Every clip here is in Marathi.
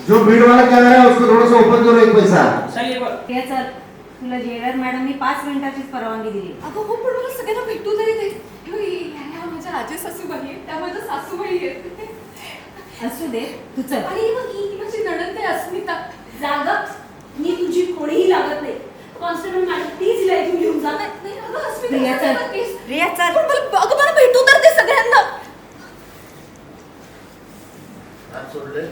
जो भीड़ वाला कैमरा है उसको थोड़ा सा ओपन करो एक पैसा. चल तुला जेवर मॅडमनी 5 मिनिटाचीच परवानगी दिली. अगं हो पण मला सगळ्यांना भेटू तरी दे. ह्या माझ्या आजी सासूबाई आहेत, त्या माझ्या सासूबाई आहेत. असू दे तू चल. आणि मग ही माझी नणंद आहे अस्मिता. जागा मी तुझी कोणीही लागत नाही. कॉन्स्टेबल मॅडम प्लीज हिला इथून घेऊन जा. नाही अगं अस्मिता रिया चल. रिया चल. पण मला भेटू तर दे सगळ्यांना. हात सोडले.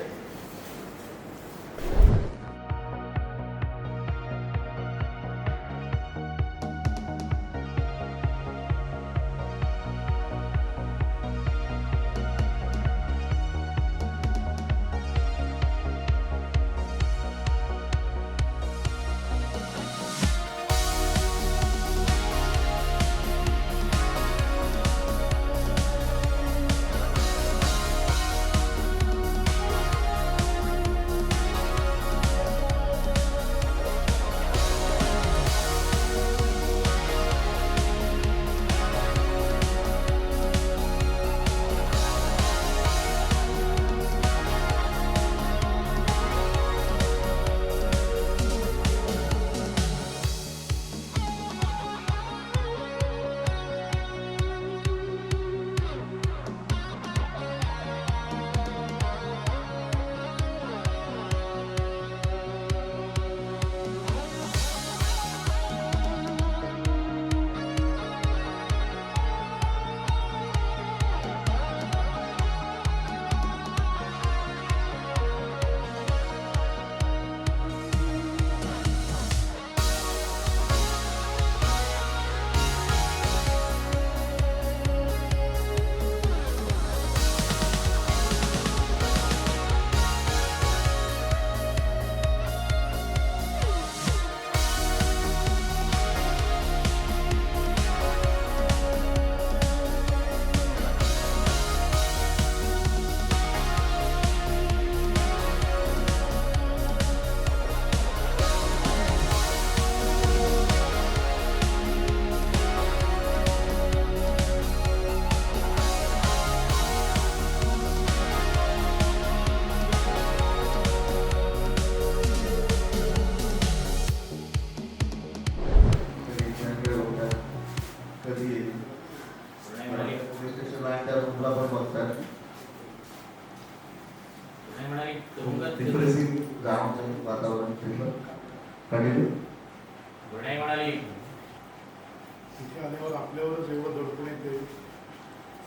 आपल्यावरच एवढं दडपण येते.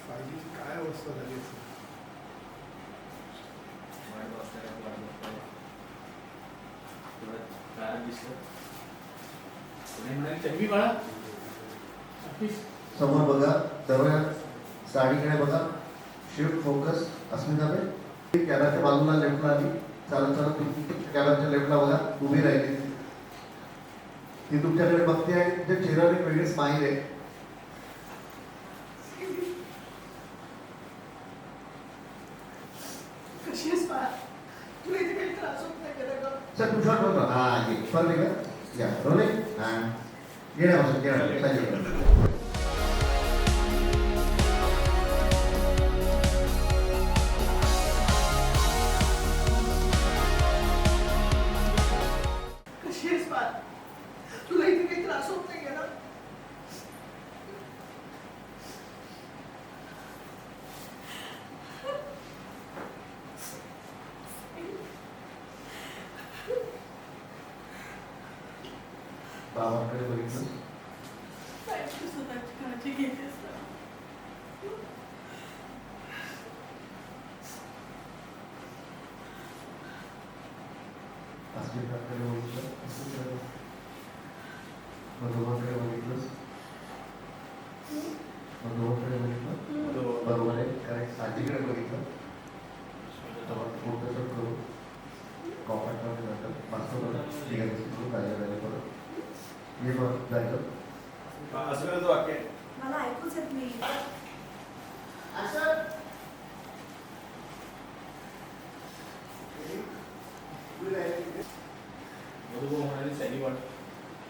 सायलीची काय अवस्था झाली असेल. समोर बघा, दरवाजा साडीकडे बघा, शिफ्ट फोकस अस्मिताकडे. कॅमेराच्या बाजूला लेफ्टला आली, चालत चालत कॅमेराच्या लेफ्टला बघा, उभी राहिली. ती तुमच्याकडे बघते आहे. तुमच्या चेहऱ्यावर एक वेगळी स्माईल आहे. सर तू शॉट होतो. हा ये परले का या रोले. हा येण्यापासून येणार तुला इथे काही त्रास होत नाही ना. बाबाकडे बघितलं. स्वतःची काळजी घेतेस ना. अस्मिताकडे बघितलं. मधोबाकडे बघितलं. मधोबाकडे बघितलं. बरोबर आहे. काय आजीकडे बघितलं. फोटो शूट करू. कॉम्पॅक्टमध्ये जातं. मास्टर निघायचं राजा परत हे बघ जायचं. असं वाक्य मला ऐकूच येत नाही.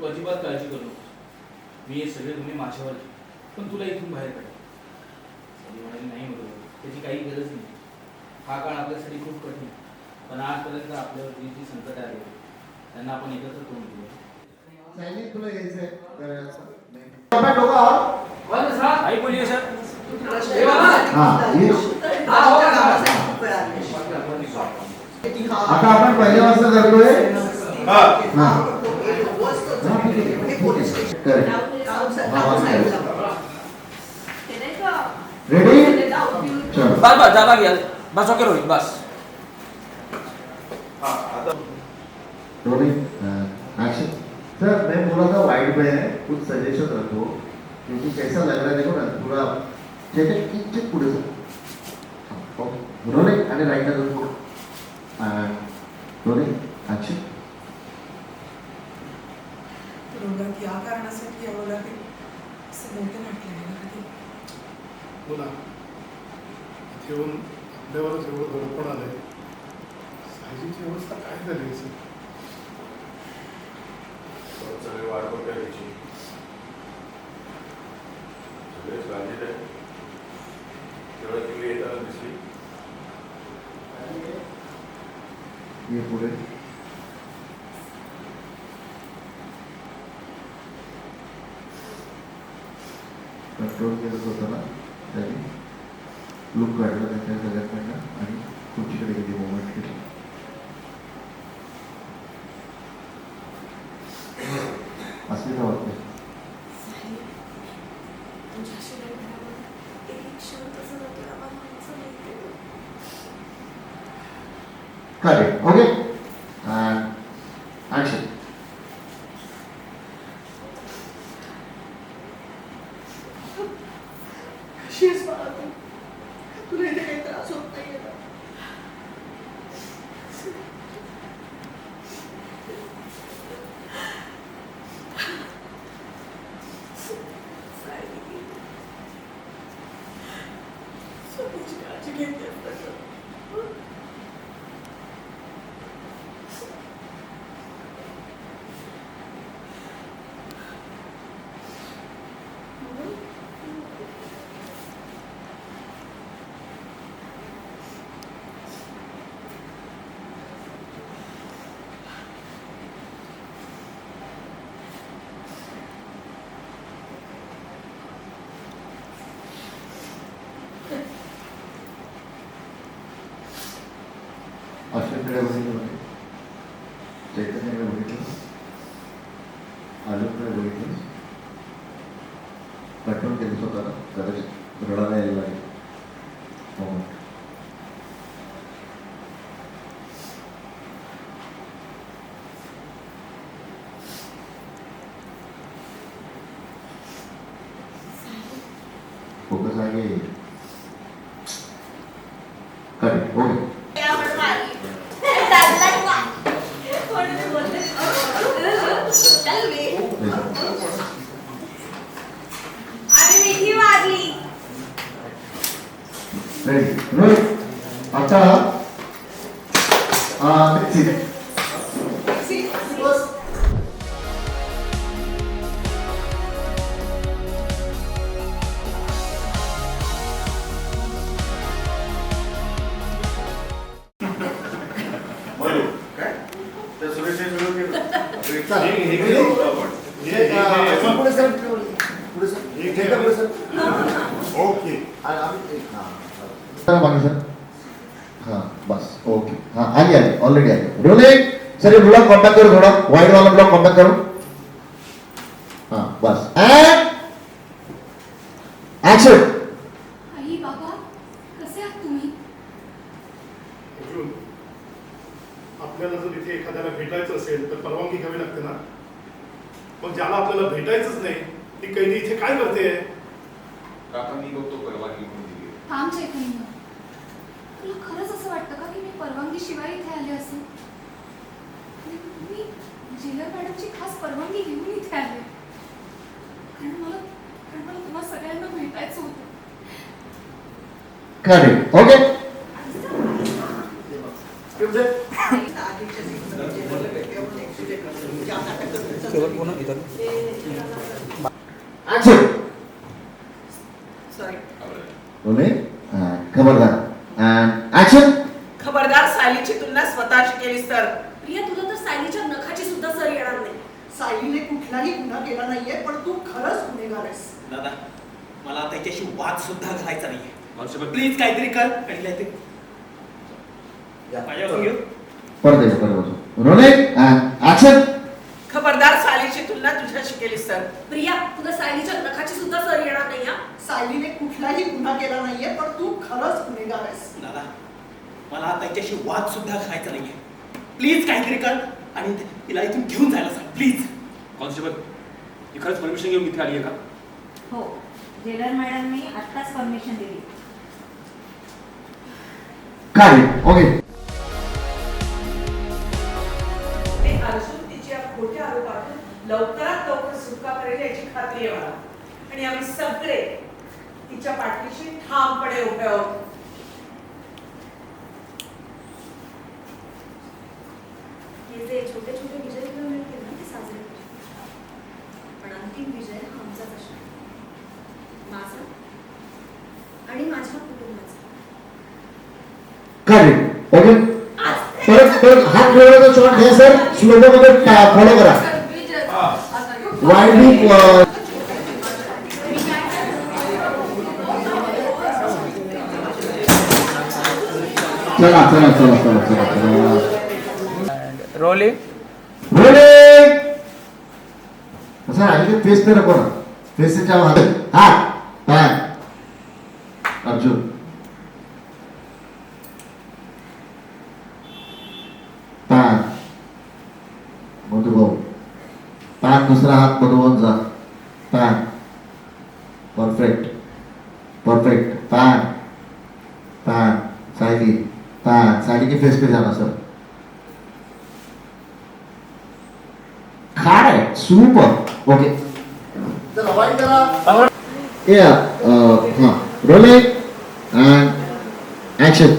तू अजिबात काळजी करू नको. मी हे सगळे गुन्हे माझ्यावर घेईन. पण तुला इथून बाहेर काढ. सनी म्हणाली नाही बरोबर, त्याची काही गरज नाही. हा काळ आपल्यासाठी खूप कठीण, पण आजपर्यंत आपल्यावर जी जी संकट आली त्यांना आपण एकत्र करून दिलं. सायली, तुला यायचंय नाही डोका आई बोलिये सर. हा ये. आता आपण पहिल्या वाजता करतोय. हा रेडी चलो बस बस ज्यादा गया बस. ओके रोहित बस. Rolling action. सर मैं बोला था वाइड में कुछ सजेशन रखो क्योंकि कैसा लग रहा है देखो ना पूरा चेक किंचित पुढे सर. ओके रोलिंग आणि राईट करून रोलिंग एक्शन. रोगात या कारणासाठी यावं लागेल असं नव्हतं म्हटलं कधी. बोला इथे येऊन आपल्यावरच एवढं दडपण आलंय. सायलीची अवस्था काय झाली असेल? सगळे वाट बघता घ्यायची, सगळेच गांधीत आहे. तेवढं तिकडे येताना दिसली. ये पुढे कंट्रोल केलं होतं ना त्यांनी लुक काढला त्यांच्या सगळ्यांकडनं आणि खुर्चीकडे गेली मोमेंट केली. अस्मिता वाटते तुझ्याशी लग्नावर एक क्षण कसं जातो आम्हाला असं माहिती आहे. करेक्ट. Okay action. कशी आहेस बाळा तू? तुला इथे काही त्रास होत नाहीये ना? स्वतःची काळजी घेते अश्विनकडे बघितलं होते, चैतन्याकडे बघितलं, आलोककडे बघितलं. कंट्रोल केलं स्वतःला. कदाचित रडायला यायला लागेल मोमेंट. फोकस आगे. करेक्ट. Okay ready. रोहित आता ओके बाकी सर. हाँ बस ओके. हाँ आगे आगे ऑलरेडी आगे. रोलिंग. सर ये ब्लॉक कॉन्टैक्ट करो थोड़ा. वाइड वाला ब्लॉक कॉन्टैक्ट करो. हाँ बस एंड एक्शन. आई बाबा कसे आहात तुम्ही? अर्जुन, आपल्याला जर इथे एखाद्याला भेटायचं असेल तर परवानगी घ्यावी लागते ना. मग ज्याला आपल्याला भेटायचंच नाही ती कैदी इथे काय करते? काका मी बघतो परवानगी कोणी दिली. थांब चैतन्य, तुला खरंच असं वाटतं का की मी परवानगी शिवाय इथे आले असेल? मी जिलर मॅडमची खास परवानगी घेऊन इथे आले, कारण मला तुम्हा सगळ्यांना भेटायचं होतं. करेक्ट. ओके आधीच्या ऍक्शन सॉरी. बोले खबरदार अँड ऍक्शन. खबरदार सायलीची तुलना स्वतःशी केलीस तर प्रिया तुला तर सायलीच्या नखाची सुद्धा सर येणार नाही. सायलीने कुठलाही गुन्हा केला नाहीये, पण तू खरंच गुन्हेगार आहेस. दादा मला त्याच्याशी वाद सुद्धा घालायचा नाहीये. कॉन्स्टेबल प्लीज काहीतरी कर आणि काहीतरी माझ्यावर घेऊ. परत रोले ऍक्शन. खबरदार सायलीची तुलना तुझ्याशी केलीस तर प्रिया तुला सायलीच्या नखाची सुद्धा सर येणार नाही हा. सायलीने कुठलाही गुन्हा केला नाहीये, पण तू खरंच गुन्हेगार आहेस. दादा मला त्याच्याशी वाद सुद्धा घालायचा नाहीये. प्लीज काहीतरी कर आणि तिला इथून घेऊन जायला सांग प्लीज. कॉन्स्टेबल ही खरंच परमिशन घेऊन इथे आली आहे का? हो, जेलर मॅडमनी आत्ताच परमिशन दिली. काय ओके. ते अर्जुन तिच्या खोट्या आरोपातून लवकरात लवकर सुटका करेल याची खात्री आहे मला, आणि आम्ही सगळे तिच्या पाठीशी ठामपणे उभे आहोत. हे जे छोटे छोटे विजय तुला मिळतील ना ते साजरे कर. पण अंतिम विजय हा आमचाच असणार, माझा आणि माझ्या कुटुंबाचा. काय ओके. परत हात जोडायचा शॉट घ्या सर. स्लोगो मध्ये फॉलो करा. वाईडली चला चला चला चला चला चला. रोलिंग. रोलिंग. असं आहे फेस पे रखो ना. फेस से चाव हाथ पैर. अर्जुन पैर. मधुभाऊ पैर. दूसरा हाथ मधुबन जा. पैर. Perfect perfect. पैर पैर. साइडी पैर. साइडी के फेस पे जाना सर. काय सुपर ओके. चला वाईट करा. या हां रोलिंग अँड ऍक्शन.